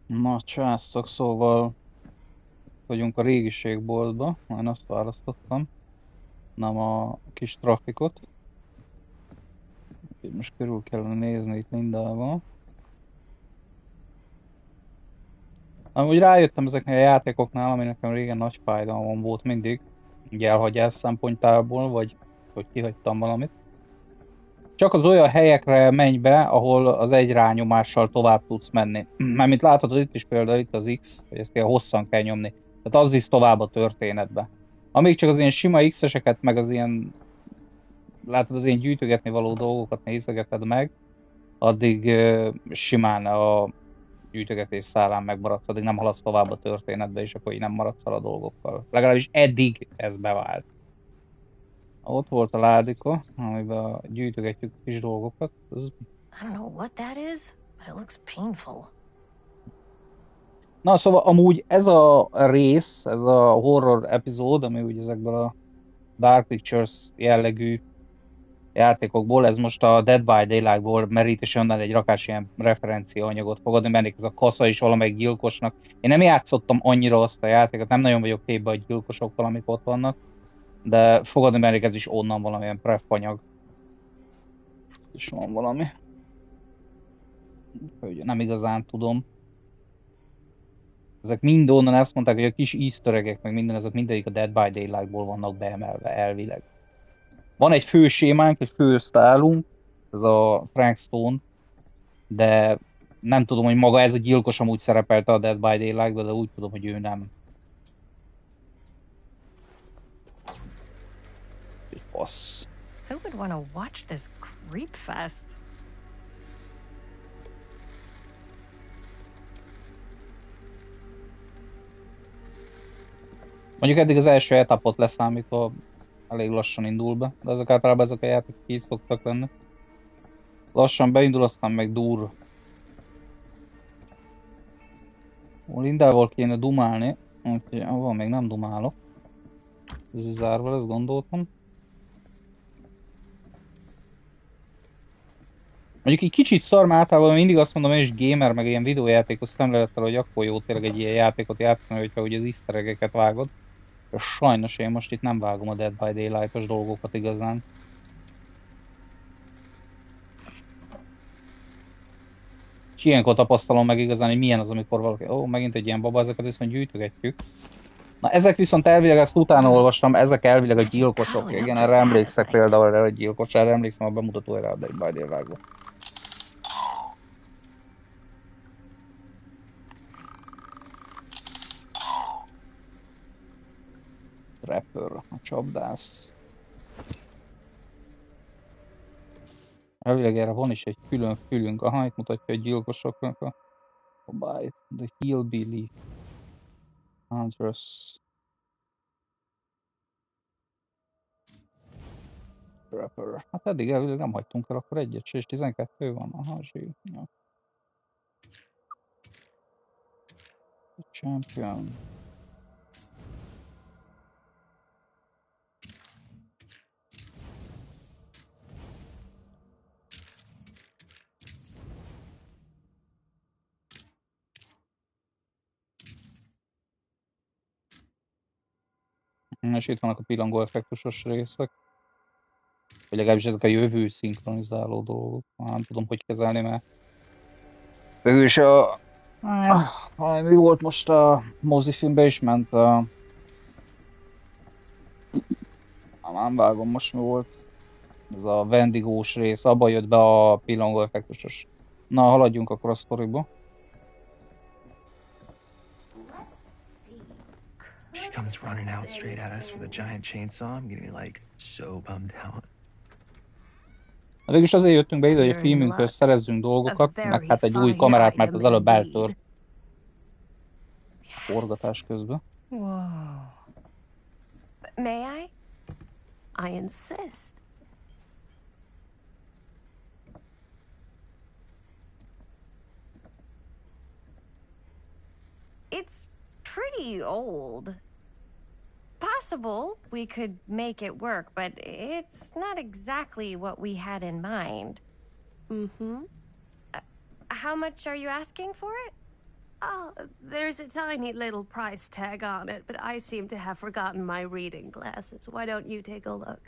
Na, császok, szóval vagyunk a régiségboltba, én azt választottam, nem a kis trafikot. Úgyhogy most körül kellene nézni itt mindenhol. Amúgy rájöttem ezeknél a játékoknál, ami nekem régen nagy fájdalmam volt mindig, így elhagyás szempontjából, vagy hogy kihagytam valamit. Csak az olyan helyekre menj be, ahol az egy rányomással tovább tudsz menni. Mert mint láthatod itt is például itt az X, hogy ezt hosszan kell nyomni. Tehát az visz tovább a történetbe. Amíg csak az ilyen sima X-eseket, meg az ilyen, látod, az ilyen gyűjtögetni való dolgokat nézegeted meg, addig simán a gyűjtögetés szálán megmaradsz, addig nem haladsz tovább a történetbe, és akkor így nem maradsz el a dolgokkal. Legalábbis eddig ez bevált. Ott volt a ládika, amiben gyűjtögetjük kis dolgokat. Ez... I don't know what that is, but it looks painful. Na, szóval amúgy ez a rész, ez a horror epizód, ami úgy ezekből a Dark Pictures jellegű játékokból, ez most a Dead by Daylight-ból merít, és onnan egy rakás ilyen referenciaanyagot fogadni, mert ez a kasza is valamelyik gyilkosnak. Én nem játszottam annyira azt a játékot, nem nagyon vagyok képben a gyilkosok valamik ott vannak, de fogadni merik ez is onnan valamilyen pref anyag. És van valami. Hogy nem igazán tudom. Ezek mind onnan ezt mondták, hogy a kis easter egg-ek, meg minden, ezek mindegyik a Dead by Daylight-ból vannak beemelve elvileg. Van egy fő sémánk, egy fő sztálunk, ez a Frank Stone, de nem tudom, hogy maga ez a gyilkos amúgy szerepelte a Dead by Daylight-ba, de úgy tudom, hogy ő nem. Egy passz. Who would want to watch this creep fest? Mondjuk eddig az első etapot leszámítva elég lassan indul be, de ezek általában ezek a játékok így szoktak lenni. Lassan beindul, aztán meg dur. Lindával kéne dumálni, úgyhogy avval még nem dumálok. Ez zárva lesz, gondoltam. Mondjuk egy kicsit szar, mert általában mindig azt mondom, én is gamer, meg ilyen videójátékos szemlélettel, hogy akkor jó tényleg egy ilyen játékot játszani, hogyha ugye az easter egg-eket vágod. És sajnos én most itt nem vágom a Dead by Daylight-os dolgokat igazán. És ilyenkor tapasztalom meg igazán, hogy milyen az, amikor valaki, megint egy ilyen baba, ezeket viszont gyűjtögetjük. Na ezek viszont elvileg, ezt utána olvastam, ezek elvileg a gyilkosok. Igen, erre emlékszek például, erre a gyilkos, erre emlékszem a bemutatójára a Dead by Daylight-ban. Rapper, a csapdász. Elvileg erre van is egy külön fülünk. Aha, itt mutatja a gyilkosoknak a bájt. The Hillbilly Hunters. Rapper. Hát eddig elvileg nem hagytunk el, akkor egyet se, és 12 van. Aha, zsír. Ja. Champion. És itt vannak a pillangó effektusos részek. Vagy legalábbis ezek a jövő szinkronizáló dolgok. Nem tudom, hogy kezelni, mert végül is mi volt most a mozifilmben is ment nem vágom most mi volt. Ez a Wendigós rész, abba jött be a pillangó effektusos. Na, haladjunk akkor a sztoriba. She comes running out straight at us with a giant chainsaw. I'm getting like so bummed out. Végülis azért jöttünk be ide, hogy a filmünkhöz szerezzünk dolgokat, meg hát egy új kamerát, mert az előbb eltört. Forgatás közben. Whoa. May I? I insist. It's pretty old. Possible we could make it work, but it's not exactly what we had in mind. Mm-hmm. How much are you asking for it? Oh, there's a tiny little price tag on it, but I seem to have forgotten my reading glasses. Why don't you take a look?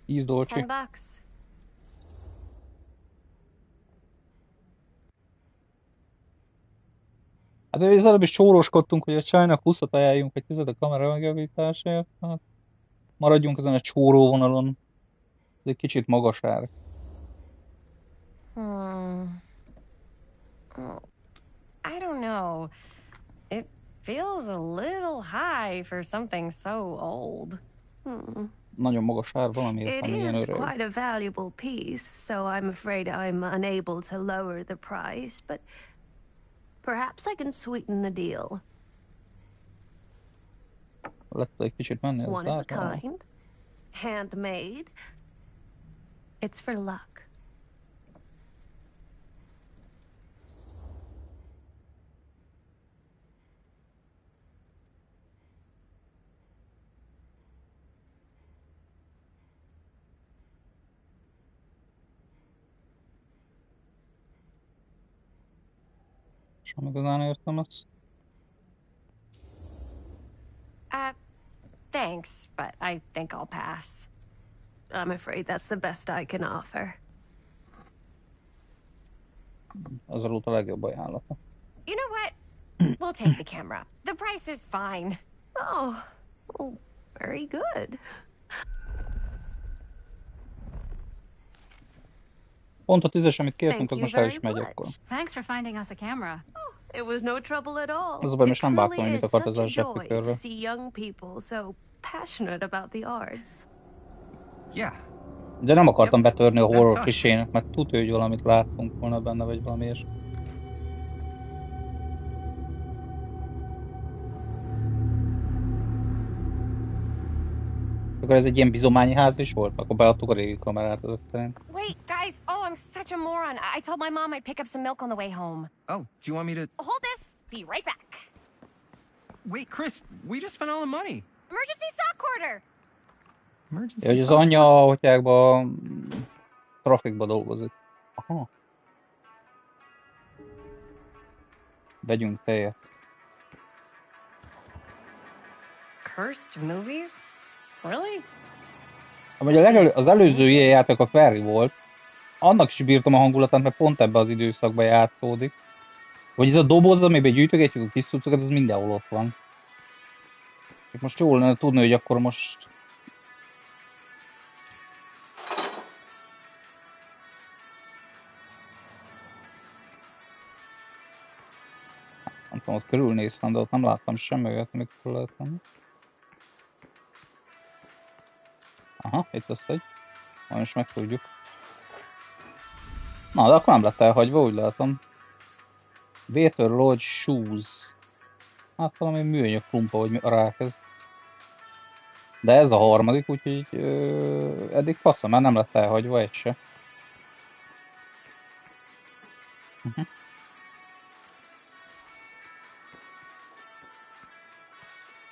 $10. $10. Hát az előbb is csóroskodtunk, hogy a csajnak 20-at ajánljunk, vagy 10 a kamera megjavításért. Hát maradjunk ezen a csóró vonalon. Ez egy kicsit magas ár. Oh, I don't know. It feels a little high for something so old. Nagyon magas ár valamiért, It ami ilyen is öreg. quite a valuable piece, so I'm afraid I'm unable to lower the price, but perhaps I can sweeten the deal. Lett egy kicsit menni, ez One of a látom. kind, handmade. It's for luck. Sem igazán értem ezt. Thanks, but I think I'll pass. I'm afraid that's the best I can offer. Az volt a legjobb ajánlata. You know what? We'll take the camera. The price is fine. Oh, very good. Pont a 10-es, amit kértünk, Thank az you most el very is megy akkor. much. Thanks for finding us a camera. It was no trouble at all. Az a baj, It most nem vágtam, hogy truly mit is akart az such a a joy zsebtükörről. to see young people so passionate about the arts. Yeah. De nem akartam betörni a horror That's us. klisének, mert tudja, hogy valamit láttunk volna benne, vagy valami ilyesmi. Akkor ez egy ilyen bizományi ház is volt? Akkor beadtuk a régi kamerát azok szerint. Wait, guys. Oh, I'm such a moron. I told my mom I'd pick up some milk on the way home. Oh, do you want me to... Hold this. Be right back. Wait, Chris, we just spent all the money. Emergency sock order. Emergency Hogy az sock- anyja, hogyákba trafikba dolgozik. Aha. Vegyünk tejet. Cursed movies? Really? Amúgy az előző ilyen játék a Quarry volt. Annak is bírtam a hangulatát, mert pont ebbe az időszakban játszódik. Vagy ez a doboz, amiben gyűjtögetjük a kis cuccokat, ez mindenhol ott van. Most jól lenne tudni, hogy akkor most... Nem tudom, ott körülnéztem, de ott nem láttam semmi olyat, amit fel lehet tenni. Aha, itt lesz egy. Most megtudjuk. Na, de akkor nem lett elhagyva, úgy látom. Water Lodge Shoes. Hát valami műanyag klumpa, vagy a rákezd. De ez a harmadik, úgyhogy eddig faszom, mert nem lett elhagyva egy se.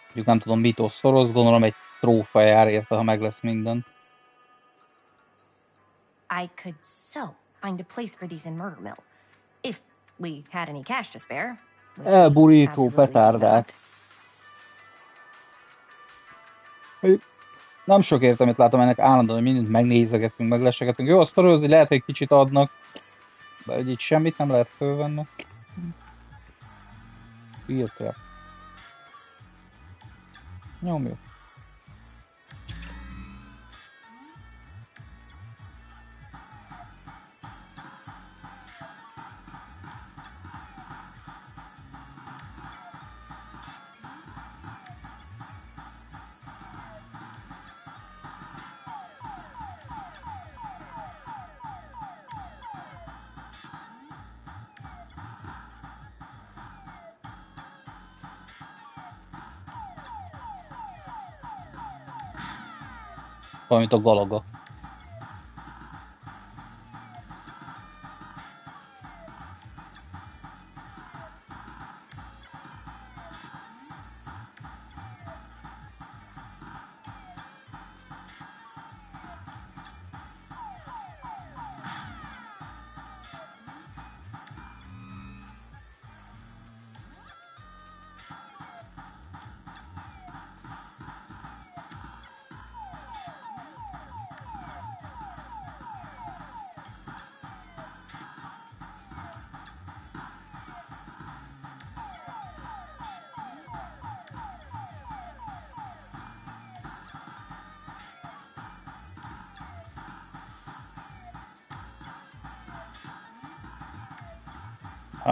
Mondjuk nem tudom, mit osztoroz, gondolom egy trófa jár érte, ha meg lesz minden. I could so find a place for these in Murder Mill. If we had any cash to spare. which we Elburító absolutely do petárdák. not. Nem sok értelmét látom ennek állandóan, hogy mindent megnézegetünk, meglesegetünk. Jó, a sztorizni lehet, hogy kicsit adnak, de hogy itt semmit nem lehet fölvenni. Filter. Nyomjuk. Valamint a Galaga.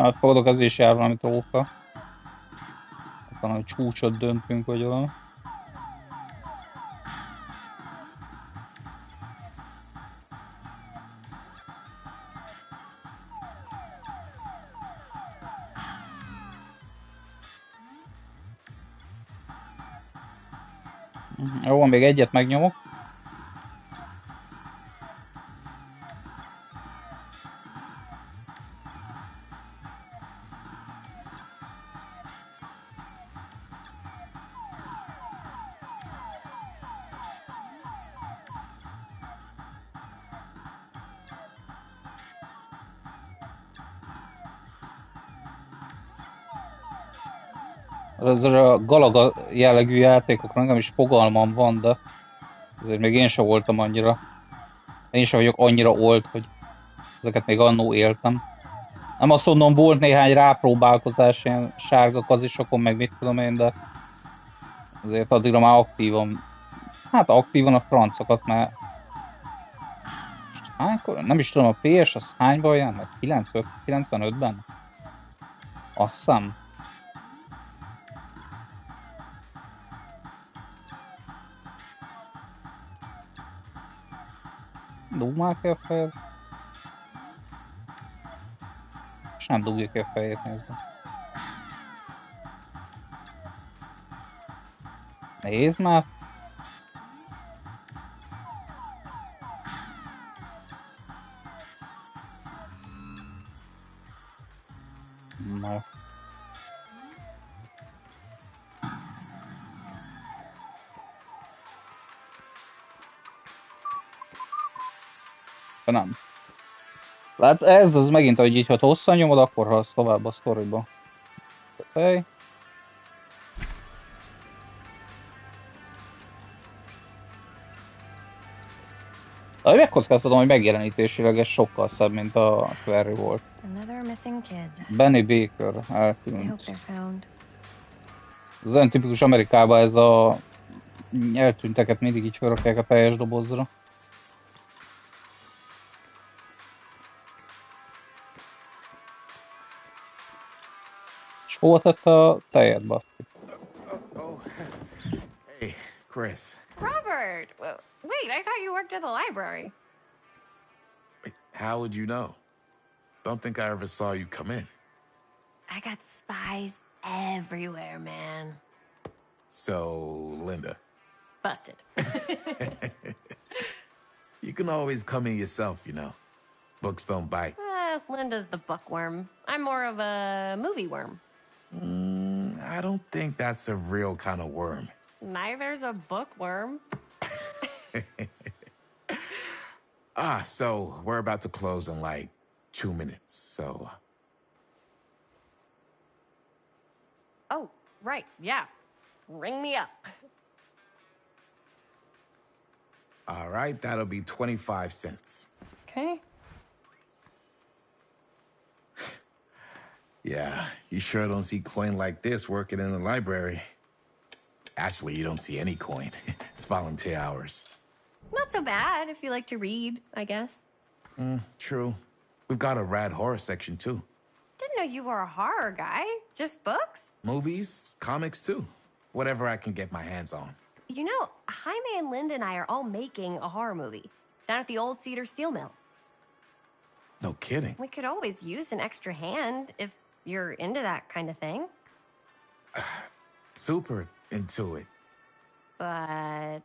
Hát fogadok, ez is jár valami trófa. Talán, hogy csúcsot döntünk, vagy valami. Jó, még egyet megnyomok. Ezzel a Galaga jellegű játékokra nekem is fogalmam van, de azért még én sem voltam annyira. Én sem vagyok annyira old, hogy ezeket még annó éltem. Nem azt mondom, volt néhány rápróbálkozás ilyen sárga kazisokon, meg mit tudom én, de azért addigra már aktívan, hát aktívan a francokat, mert hánykor, nem is tudom, a PS az hányban jelent? 95-ben? Azt hiszem. Dugmál ki a fejed? És nem dugja ki a fejét, nézd meg. Nézd már! Na. De nem. Hát ez az megint, hogy így, ha hosszan nyomod, akkor haladsz tovább a sztoriba. Hey. De megkockáztatom, hogy megjelenítésileg ez sokkal szebb, mint a Clary volt. Benny Baker eltűnt. Ez olyan tipikus Amerikában, ez a eltűnteket mindig így felrakják a teljes dobozra. És hova tette a tejet, Basti? Hey, Chris. Robert! Wait, I thought you worked at the library. Wait, how would you know? Don't think I ever saw you come in. I got spies everywhere, man. So, Linda. Busted. You can always come in yourself, you know. Books don't bite. Linda's the bookworm. I'm more of a movie worm. I don't think that's a real kind of worm. Neither's a bookworm. So we're about to close in like 2 minutes, so... Oh, right, yeah. Ring me up. All right, that'll be 25 cents. Okay. Yeah, you sure don't see coin like this working in the library. Actually, you don't see any coin. It's volunteer hours. Not so bad if you like to read, I guess. True. We've got a rad horror section, too. Didn't know you were a horror guy. Just books? Movies, comics, too. Whatever I can get my hands on. You know, Jaime and Linda and I are all making a horror movie down at the old Cedar Steel Mill. No kidding. We could always use an extra hand if you're into that kind of thing. Super into it. But...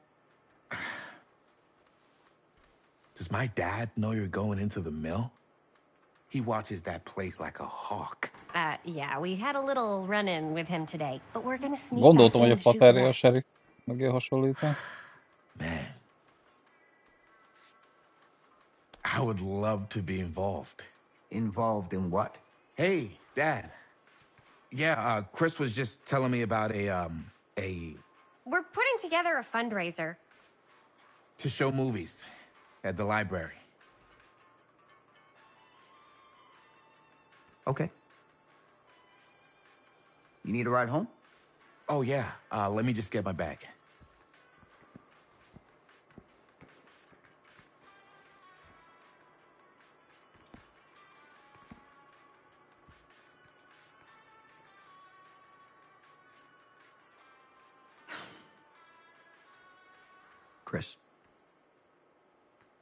Does my dad know you're going into the mill? He watches that place like a hawk. Yeah, we had a little run-in with him today, but we're gonna sneak Gondoltam, back hogy in a to shoot the Paterja a rest. sheriff mögé hasonlítani. Man. I would love to be involved. Involved in what? Hey, Dad. Yeah, Chris was just telling me about a... We're putting together a fundraiser. to show movies at the library. Okay. You need a ride home? Oh, yeah. Let me just get my bag. Chris,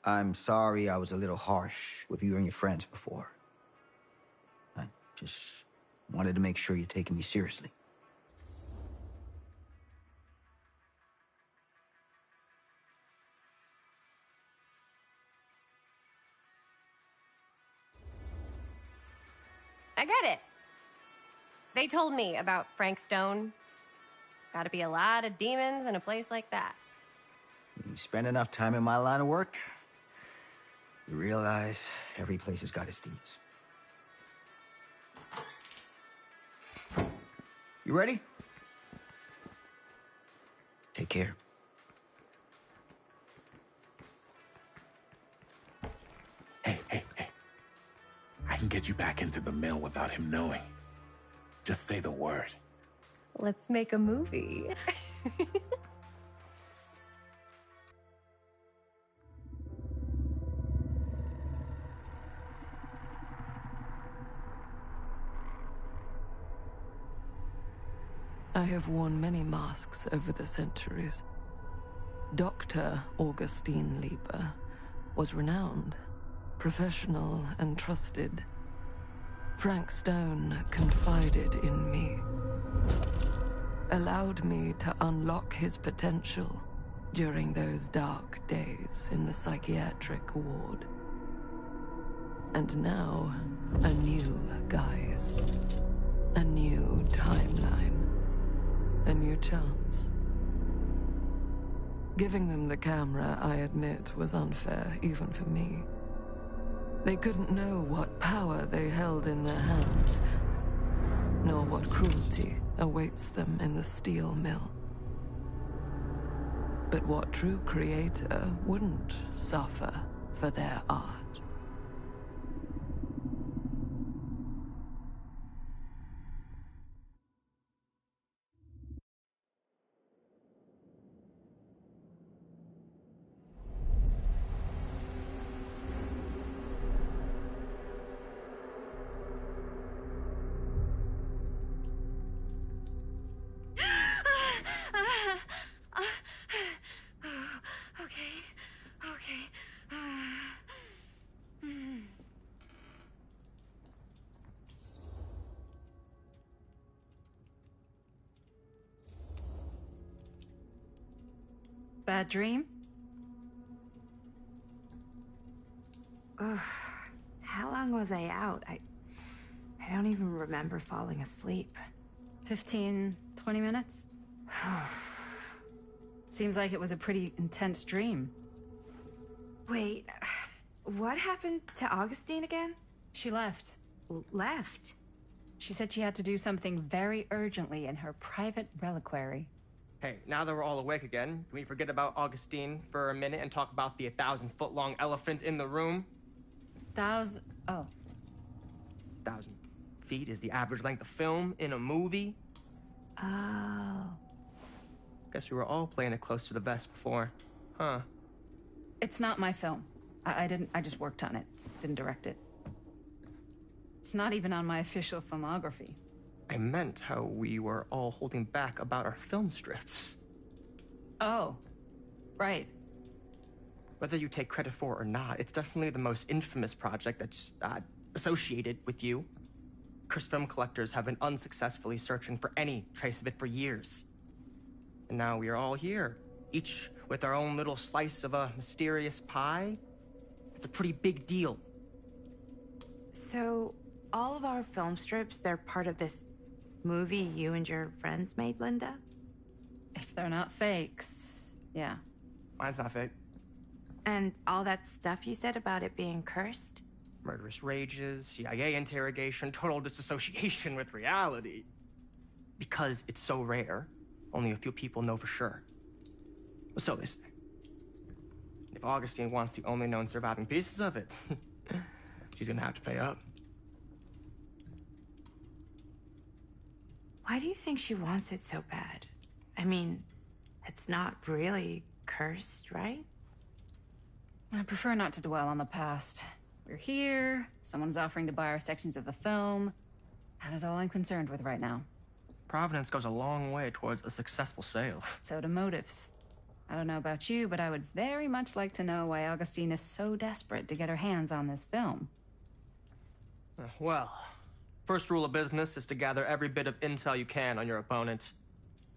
I'm sorry I was a little harsh with you and your friends before. I just wanted to make sure you're taking me seriously. I get it. They told me about Frank Stone. Gotta be a lot of demons in a place like that. You spend enough time in my line of work, you realize every place has got its demons. You ready? Take care. Hey. I can get you back into the mill without him knowing. Just say the word. Let's make a movie. I have worn many masks over the centuries. Dr. Augustine Lieber was renowned, professional, and trusted. Frank Stone confided in me, allowed me to unlock his potential during those dark days in the psychiatric ward. And now, a new guise, a new timeline, a new chance. Giving them the camera, I admit, was unfair, even for me. They couldn't know what power they held in their hands, nor what cruelty awaits them in the steel mill. But what true creator wouldn't suffer for their art? Okay. Bad dream? Ugh. How long was I out? I don't even remember falling asleep. 15, 20 minutes? Seems like it was a pretty intense dream. Wait, what happened to Augustine again? She left. Left? She said she had to do something very urgently in her private reliquary. Hey, now that we're all awake again, can we forget about Augustine for a minute and talk about the 1,000-foot-long elephant in the room? Oh. 1,000 feet is the average length of film in a movie. Oh. Guess we were all playing it close to the vest before, huh? It's not my film. I just worked on it. Didn't direct it. It's not even on my official filmography. I meant how we were all holding back about our film strips. Oh, right. Whether you take credit for it or not, it's definitely the most infamous project that's associated with you. Cursed film collectors have been unsuccessfully searching for any trace of it for years. And now we are all here, each with our own little slice of a mysterious pie. It's a pretty big deal. So, all of our film strips, they're part of this movie you and your friends made, Linda? If they're not fakes, yeah. Mine's not fake. And all that stuff you said about it being cursed? Murderous rages, CIA interrogation, total disassociation with reality. Because it's so rare, only a few people know for sure. So they say. If Augustine wants the only known surviving pieces of it, she's gonna have to pay up. Why do you think she wants it so bad? I mean, it's not really cursed, right? I prefer not to dwell on the past. We're here, someone's offering to buy our sections of the film. That is all I'm concerned with right now. Providence goes a long way towards a successful sale. So do motives. I don't know about you, but I would very much like to know why Augustine is so desperate to get her hands on this film. Well, first rule of business is to gather every bit of intel you can on your opponent.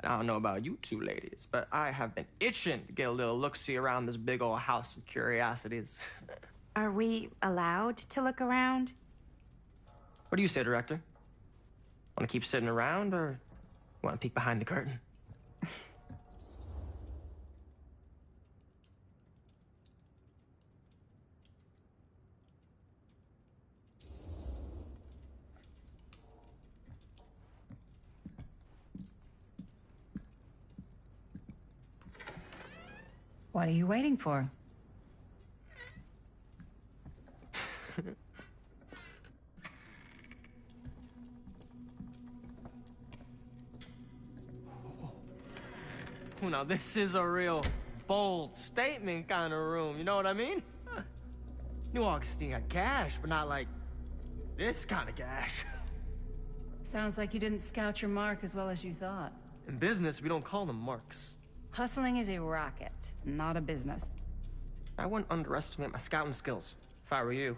And I don't know about you two ladies, but I have been itching to get a little look-see around this big old house of curiosities. Are we allowed to look around? What do you say, Director? Want to keep sitting around, or want to peek behind the curtain? What are you waiting for? Oh, now this is a real bold statement kind of room, you know what I mean? New Augustine got cash, but not like this kind of cash. Sounds like you didn't scout your mark as well as you thought. In business, we don't call them marks. Hustling is a racket, not a business. I wouldn't underestimate my scouting skills, if I were you.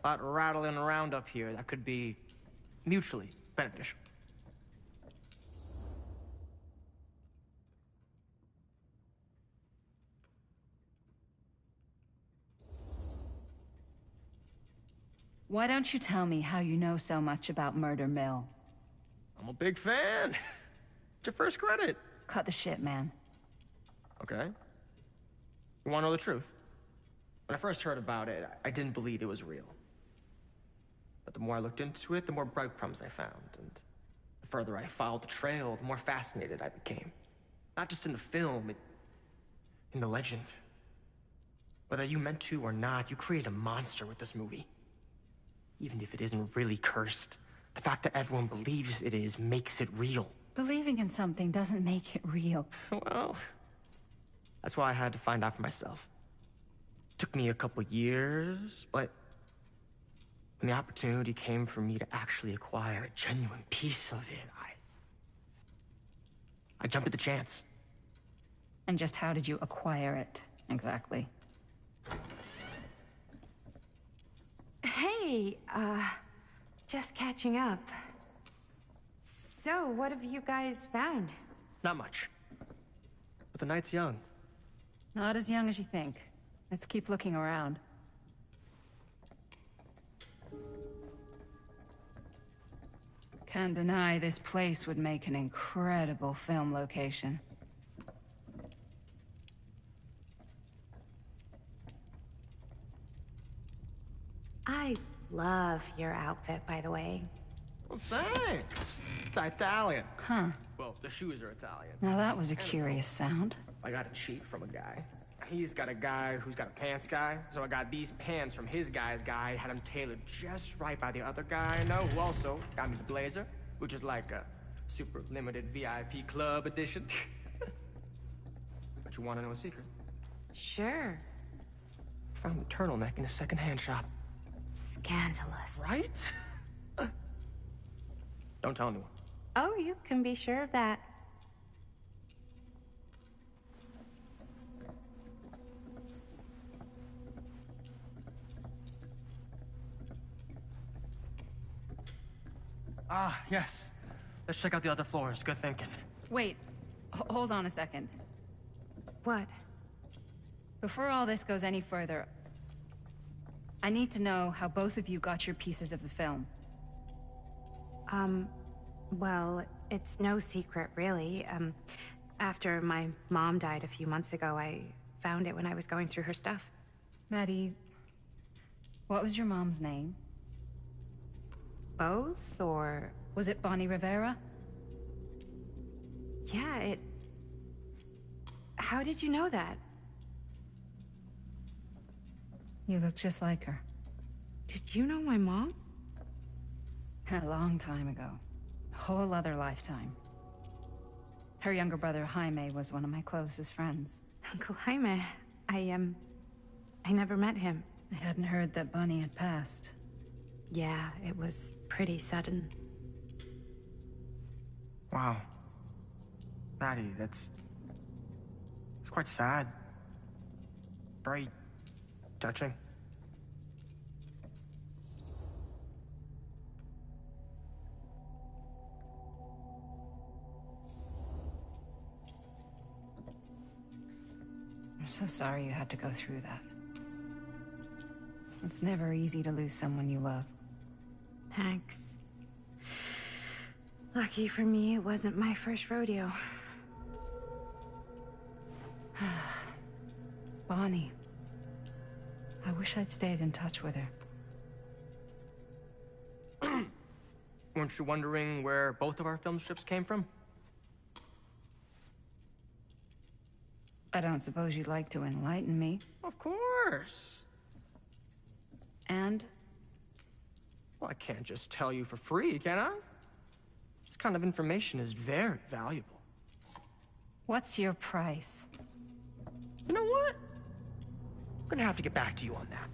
A lot rattling around up here that could be mutually beneficial. Why don't you tell me how you know so much about Murder Mill? I'm a big fan. It's your first credit. Cut the shit, man. Okay. You want to know the truth? When I first heard about it, I didn't believe it was real. But the more I looked into it, the more breadcrumbs I found. And the further I followed the trail, the more fascinated I became. Not just in the film, in the legend. Whether you meant to or not, you created a monster with this movie. Even if it isn't really cursed, the fact that everyone believes it is makes it real. Believing in something doesn't make it real. Well, that's why I had to find out for myself. Took me a couple years, but when the opportunity came for me to actually acquire a genuine piece of it, I jumped at the chance. And just how did you acquire it, exactly? Hey, just catching up. So, what have you guys found? Not much. But the night's young. Not as young as you think. Let's keep looking around. Can't deny this place would make an incredible film location. I love your outfit, by the way. Well, thanks. It's Italian. Huh. Well, the shoes are Italian. Now that was a curious sound. I got a cheat from a guy. He's got a guy who's got a pants guy, so I got these pants from his guy's guy, had them tailored just right by the other guy I know, who also got me the blazer, which is like a super limited VIP club edition. But you want to know a secret? Sure. Found the turtleneck in a secondhand shop. Scandalous. Right? Don't tell anyone. Oh, you can be sure of that. Ah, yes. Let's check out the other floors. Good thinking. Wait, hold on a second. What? Before all this goes any further, I need to know how both of you got your pieces of the film. Well, it's no secret, really. After my mom died a few months ago, I found it when I was going through her stuff. Maddie, what was your mom's name? Both, or... Was it Bonnie Rivera? Yeah, How did you know that? You look just like her. Did you know my mom? A long time ago. A whole other lifetime. Her younger brother, Jaime, was one of my closest friends. Uncle Jaime, I never met him. I hadn't heard that Bonnie had passed. Yeah, it was pretty sudden. Wow. Maddie, that's quite sad. Very touching. I'm so sorry you had to go through that. It's never easy to lose someone you love. Thanks. Lucky for me, it wasn't my first rodeo. Bonnie. I wish I'd stayed in touch with her. Weren't you wondering where both of our film strips came from? I don't suppose you'd like to enlighten me. Of course. And? Well, I can't just tell you for free, can I? This kind of information is very valuable. What's your price? You know what? I'm gonna have to get back to you on that.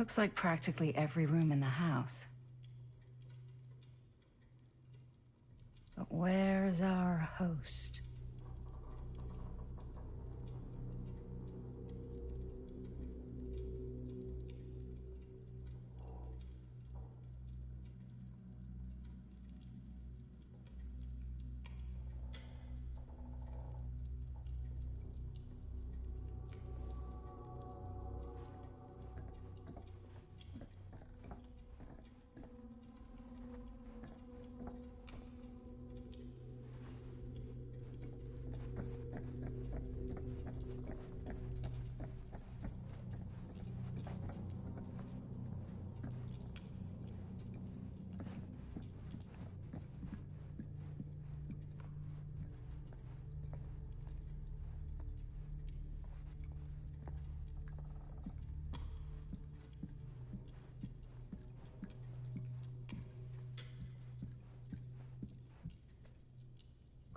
Looks like practically every room in the house. But where's our host?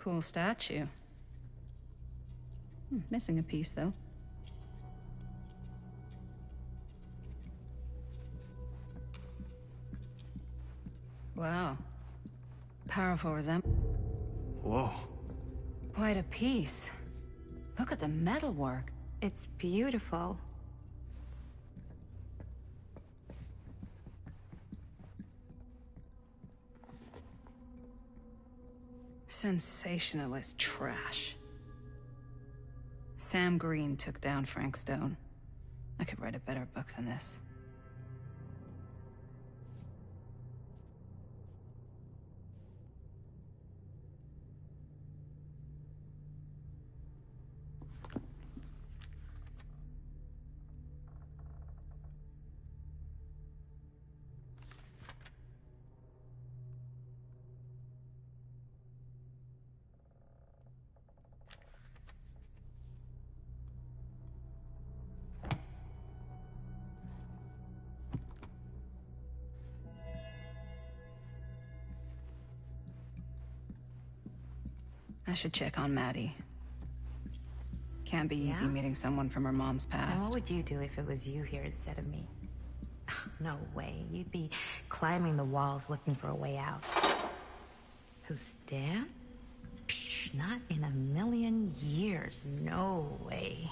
Cool statue. Missing a piece, though. Wow. Powerful resemblance. Whoa. Quite a piece. Look at the metalwork. It's beautiful. Sensationalist trash. Sam Green took down Frank Stone. I could write a better book than this. I should check on Maddie. Can't be easy meeting someone from her mom's And past. what would you do if it was you here instead of me? No way. You'd be climbing the walls looking for a way out. Who, Stan? Psh, not in a million years. No way.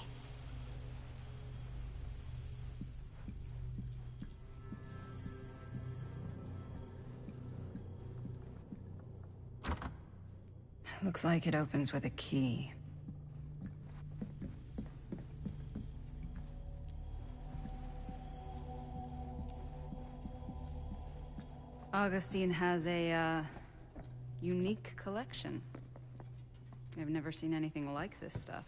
Looks like it opens with a key. Augustine has a, unique collection. I've never seen anything like this stuff.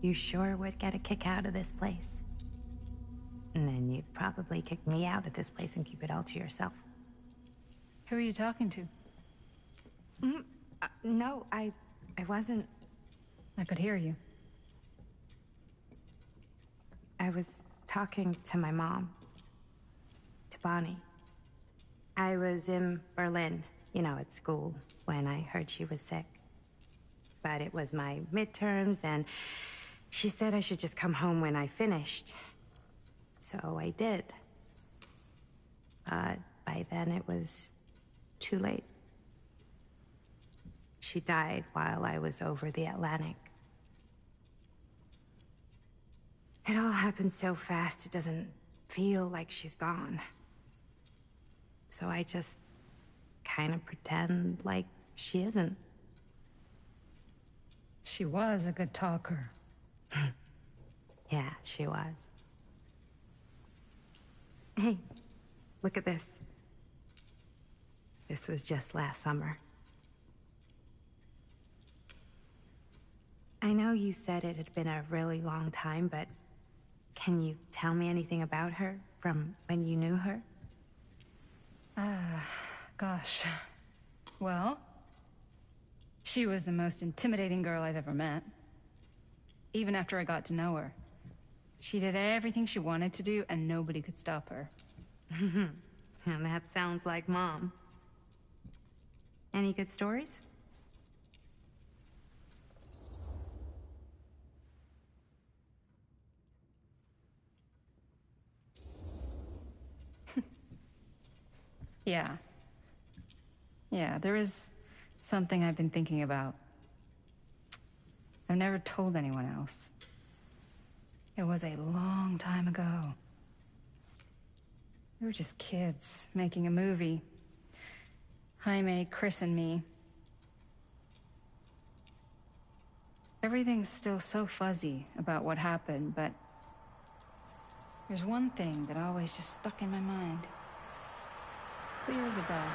You sure would get a kick out of this place. And then you'd probably kick me out of this place and keep it all to yourself. Who are you talking to? No, I wasn't. I could hear you. I was talking to my mom. To Bonnie. I was in Berlin, you know, at school, when I heard she was sick. But it was my midterms, and she said I should just come home when I finished. So I did. But by then it was too late. She died while I was over the Atlantic. It all happened so fast, it doesn't feel like she's gone. So I just kind of pretend like she isn't. She was a good talker. Yeah, she was. Hey, look at this. This was just last summer. I know you said it had been a really long time, but can you tell me anything about her from when you knew her? Gosh. Well, she was the most intimidating girl I've ever met. Even after I got to know her. She did everything she wanted to do, and nobody could stop her. And that sounds like Mom. Any good stories? Yeah. Yeah, there is something I've been thinking about. I've never told anyone else. It was a long time ago. We were just kids, making a movie. Jaime, Chris, and me. Everything's still so fuzzy about what happened, but there's one thing that always just stuck in my mind. Clear as a bell.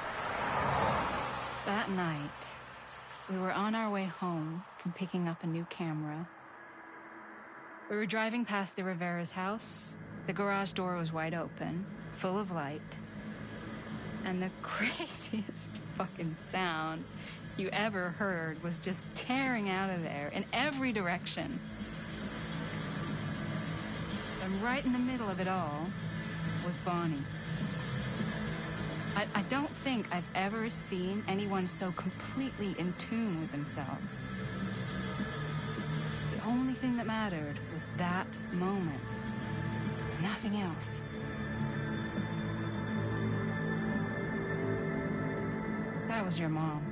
That night, we were on our way home from picking up a new camera. We were driving past the Rivera's house. The garage door was wide open, full of light. And the craziest fucking sound you ever heard was just tearing out of there in every direction. And right in the middle of it all was Bonnie. I don't think I've ever seen anyone so completely in tune with themselves. The only thing that mattered was that moment. Nothing else. That was your mom.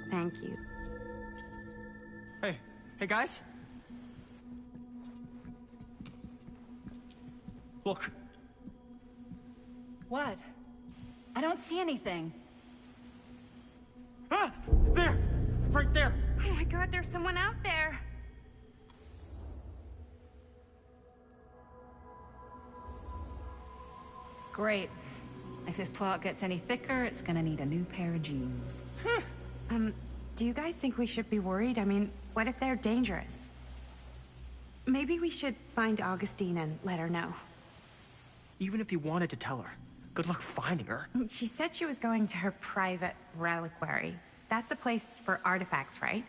Thank you. Hey guys? Look. What? I don't see anything. Ah! There! Right there! Oh my God, there's someone out there! Great. If this plot gets any thicker, it's gonna need a new pair of jeans. Do you guys think we should be worried? I mean, what if they're dangerous? Maybe we should find Augustine and let her know. Even if you wanted to tell her, good luck finding her. She said she was going to her private reliquary. That's a place for artifacts, right?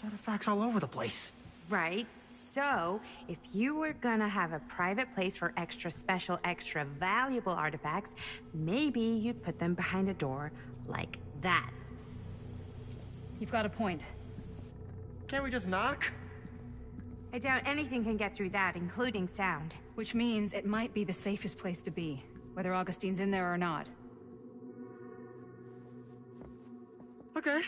artifacts all over the place. Right. So, if you were gonna have a private place for extra special, extra valuable artifacts, maybe you'd put them behind a door like that. You've got a point. Can't we just knock? I doubt anything can get through that, including sound. Which means it might be the safest place to be, whether Augustine's in there or not. Okay.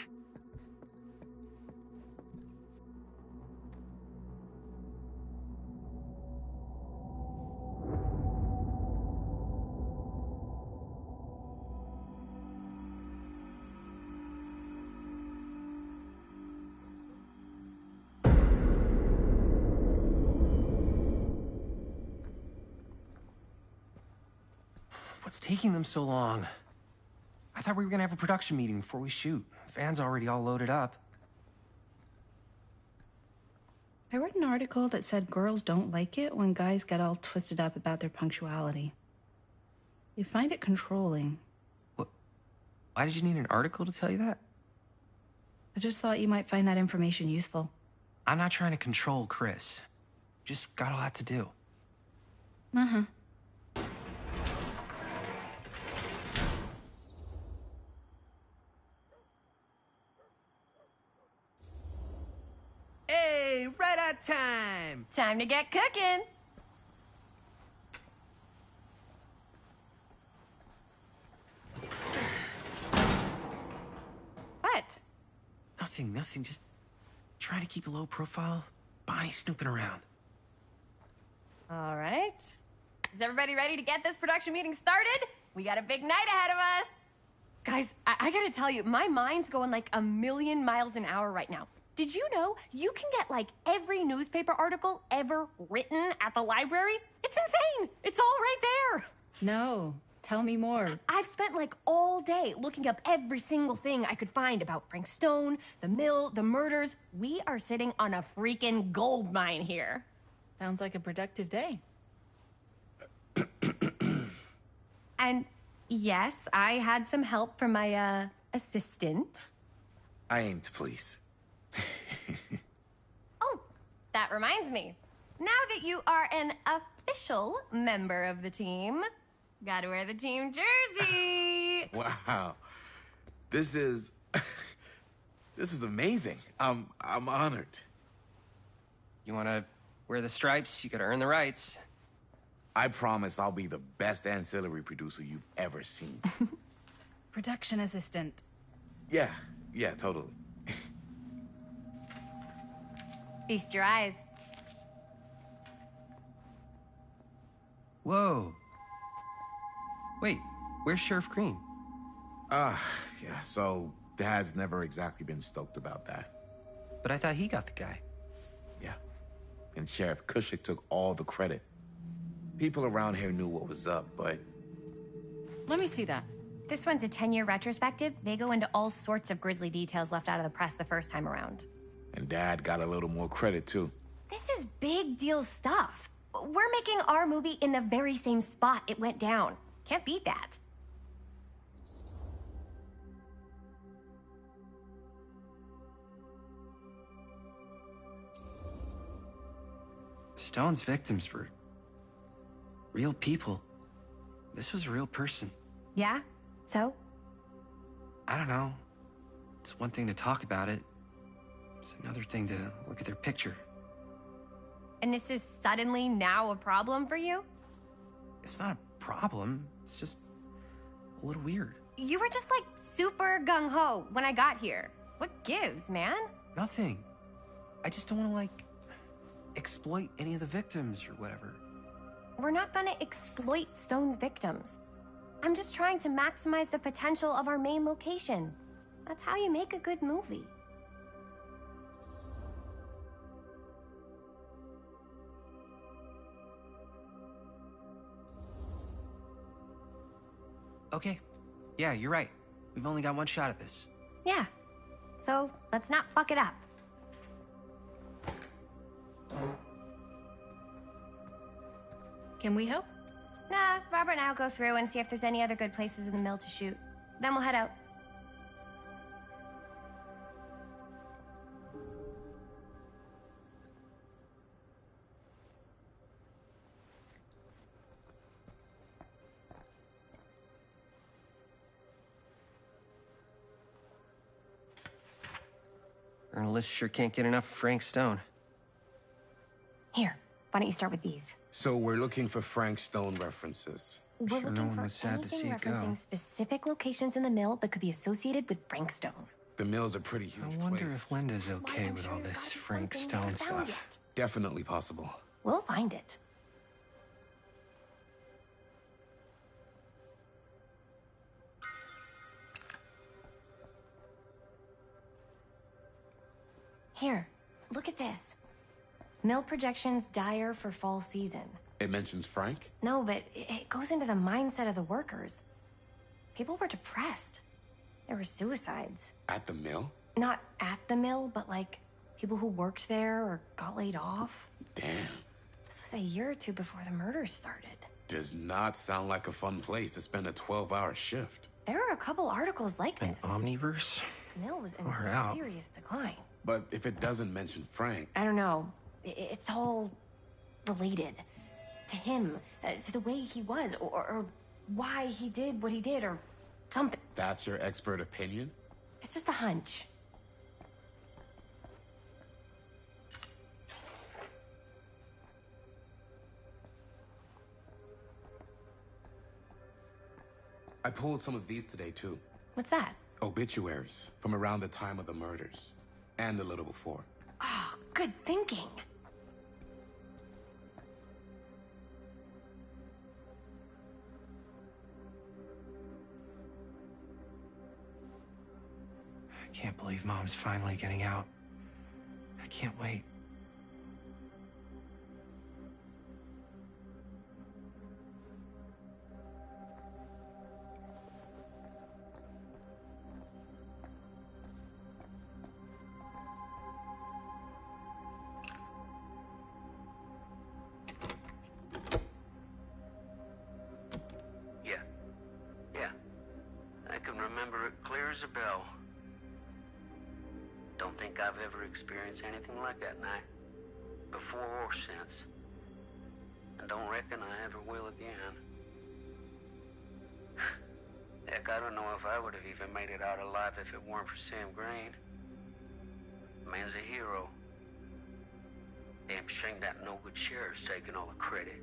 What's taking them so long? I thought we were gonna have a production meeting before we shoot. Van's already all loaded up. I read an article that said girls don't like it when guys get all twisted up about their punctuality. They find it controlling. What? Why did you need an article to tell you that? I just thought you might find that information useful. I'm not trying to control Chris. Just got a lot to do. Uh-huh. Hey, right on time! Time to get cooking. What? Nothing. Just trying to keep a low profile. Bonnie snooping around. All right. Is everybody ready to get this production meeting started? We got a big night ahead of us. Guys, I gotta tell you, my mind's going like 1,000,000 miles an hour right now. Did you know you can get like every newspaper article ever written at the library? It's insane. It's all right there. No, tell me more. I've spent like all day looking up every single thing I could find about Frank Stone, the mill, the murders. We are sitting on a freaking gold mine here. Sounds like a productive day. And yes, I had some help from my assistant. I aim to please. Oh, that reminds me. Now that you are an official member of the team, gotta wear the team jersey. Wow. This is this is amazing. I'm honored. You wanna wear the stripes? You gotta earn the rights. I promise I'll be the best ancillary producer you've ever seen. Production assistant. Yeah, totally. Feast your eyes. Whoa. Wait, where's Sheriff Green? Yeah, so Dad's never exactly been stoked about that. But I thought he got the guy. Yeah. And Sheriff Cushik took all the credit. People around here knew what was up, but... Let me see that. This one's a 10-year retrospective. They go into all sorts of grisly details left out of the press the first time around. And Dad got a little more credit, too. This is big deal stuff. We're making our movie in the very same spot it went down. Can't beat that. Stone's victims were real people. This was a real person. Yeah? So? I don't know. It's one thing to talk about it. It's another thing to look at their picture. And this is suddenly now a problem for you? It's not a problem. It's just a little weird. You were just like super gung-ho when I got here. What gives, man? Nothing. I just don't want to, like, exploit any of the victims or whatever. We're not gonna exploit Stone's victims. I'm just trying to maximize the potential of our main location. That's how you make a good movie. Okay. Yeah, you're right. We've only got one shot at this. Yeah. So let's not fuck it up. Can we help? Nah, Robert and I'll go through and see if there's any other good places in the mill to shoot. Then we'll head out. Journalists sure can't get enough of Frank Stone. Here, why don't you start with these? So we're looking for Frank Stone references. We're Sure, looking no one for was sad to see anything it go. referencing specific locations in the mill that could be associated with Frank Stone. The mill's a pretty huge I wonder place. if Linda's That's why okay I'm with sure all there's this gotta be Frank something we Stone haven't found stuff. yet. Definitely possible. We'll find it. Here, look at this. Mill projections dire for fall season. It mentions Frank? No, but it goes into the mindset of the workers. People were depressed. There were suicides. At the mill? Not at the mill, but like people who worked there or got laid off. Damn. This was a year or two before the murders started. Does not sound like a fun place to spend a 12-hour shift. There are a couple articles like An this. omniverse? The mill was in Far out. serious decline. But if it doesn't mention Frank, I don't know. It's all related to him, to the way he was, or why he did what he did, or something. that's your expert opinion? It's just a hunch. I pulled some of these today, too. What's that? Obituaries from around the time of the murders. And a little before. Oh, good thinking. I can't believe Mom's finally getting out. I can't wait. Yeah. I can remember it clear as a bell. Don't think I've ever experienced anything like that night. Before or since. And don't reckon I ever will again. Heck, I don't know if I would have even made it out alive if it weren't for Sam Green. Man's a hero. Damn shame that no-good sheriff's taking all the credit.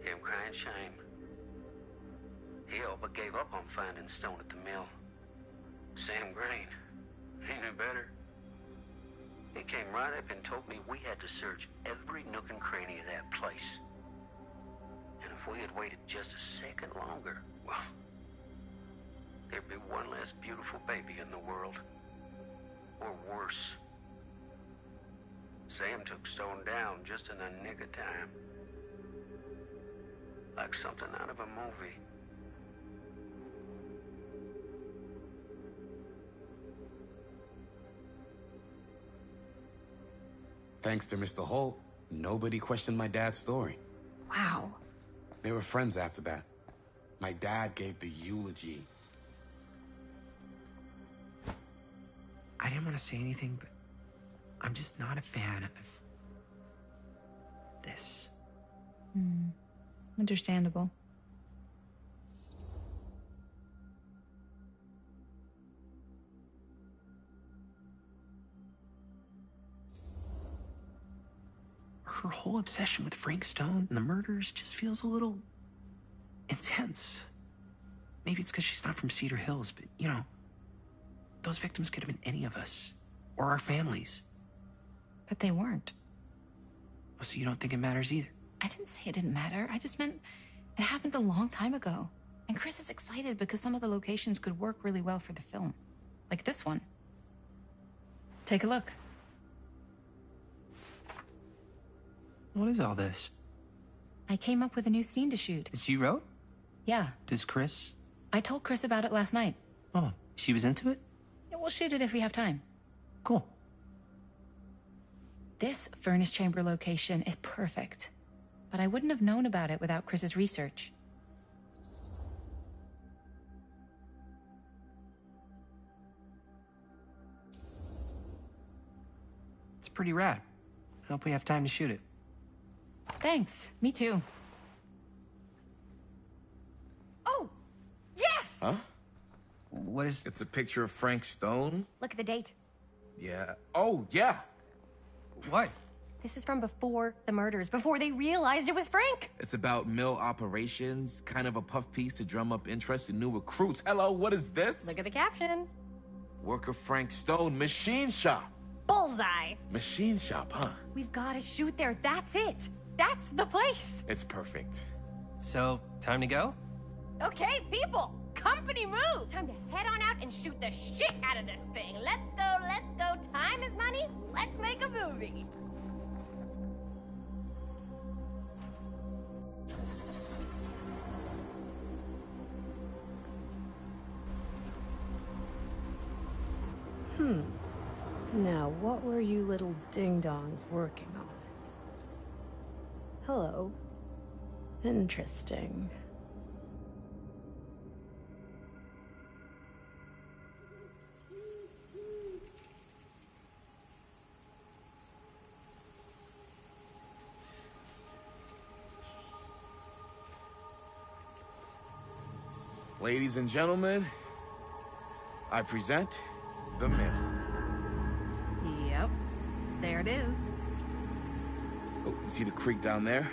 Damn crying shame. He all but gave up on finding Stone at the mill. Sam Green. He knew better. He came right up and told me we had to search every nook and cranny of that place. And if we had waited just a second longer, well, there'd be one less beautiful baby in the world. Or worse. Sam took Stone down just in the nick of time. Like something out of a movie. Thanks to Mr. Holt, nobody questioned my dad's story. Wow. They were friends after that. My dad gave the eulogy. I didn't want to say anything, but I'm just not a fan of this. Understandable. Her whole obsession with Frank Stone and the murders just feels a little intense. Maybe it's because she's not from Cedar Hills, but you know, those victims could have been any of us or our families. But they weren't. So you don't think it matters either? I didn't say it didn't matter. I just meant it happened a long time ago. And Chris is excited because some of the locations could work really well for the film. Like this one. Take a look. What is all this? I came up with a new scene to shoot. That you wrote? Yeah. Does Chris? I told Chris about it last night. Oh, she was into it? Yeah, we'll shoot it if we have time. Cool. This furnace chamber location is perfect. But I wouldn't have known about it without Chris's research. It's pretty rad. I hope we have time to shoot it. Thanks. Me too. Oh! Yes! Huh? What is... It's a picture of Frank Stone? Look at the date. Yeah. Oh, yeah. What? This is from before the murders, before they realized it was Frank. It's about mill operations, kind of a puff piece to drum up interest in new recruits. Hello, what is this? Look at the caption. Worker Frank Stone, machine shop. Bullseye. Machine shop, huh? We've got to shoot there. That's it. That's the place. It's perfect. So, time to go? Okay, people. Company move. Time to head on out and shoot the shit out of this thing. Let's go, let's go. Time is money. Let's make a movie. Now, what were you little ding-dongs working on? Hello. Interesting. Ladies and gentlemen, I present the mill. Yep. There it is. Oh, you see the creek down there?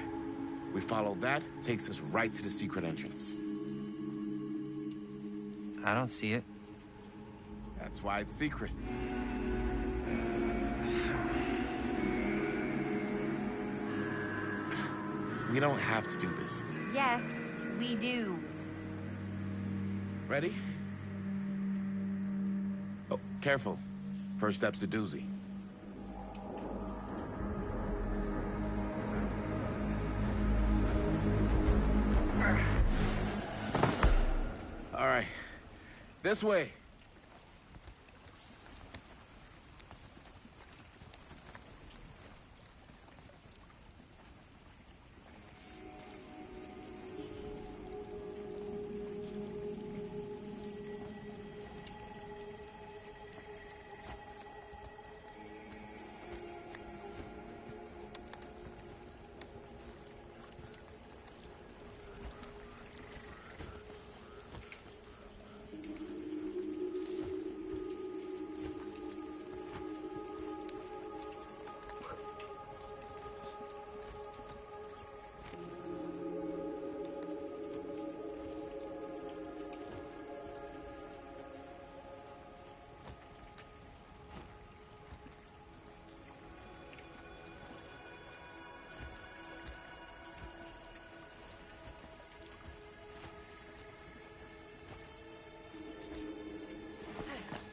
We follow that, takes us right to the secret entrance. I don't see it. That's why it's secret. We don't have to do this. Yes, we do. Ready? Oh, careful. First step's a doozy. All right. This way.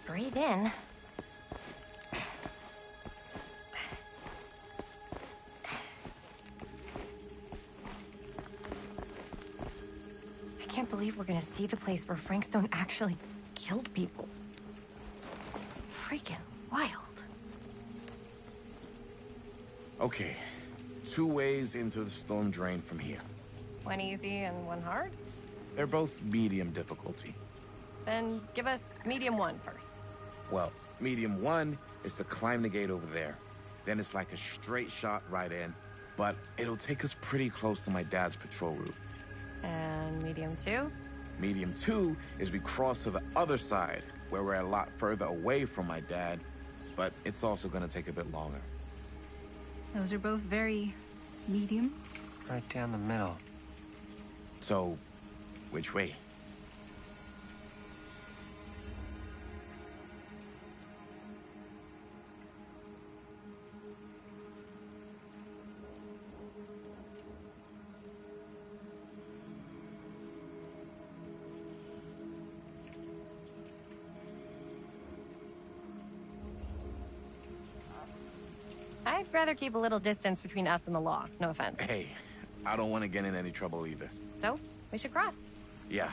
Breathe in. I can't believe we're gonna see the place where Frank Stone actually killed people. Freaking wild. Okay. 2 ways into the storm drain from here. One easy and one hard? They're both medium difficulty. Then give us medium one first. Well, medium 1 is to climb the gate over there. Then it's like a straight shot right in, but it'll take us pretty close to my dad's patrol route. And medium two? Medium 2 is we cross to the other side, where we're a lot further away from my dad, but it's also gonna take a bit longer. Those are both very medium. Right down the middle. So, which way? I'd rather keep a little distance between us and the law. No offense. Hey, I don't want to get in any trouble either. So, we should cross. Yeah.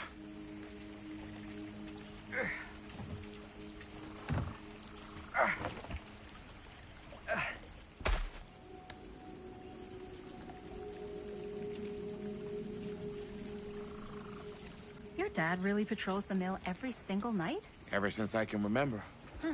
Your dad really patrols the mill every single night? Ever since I can remember. Huh.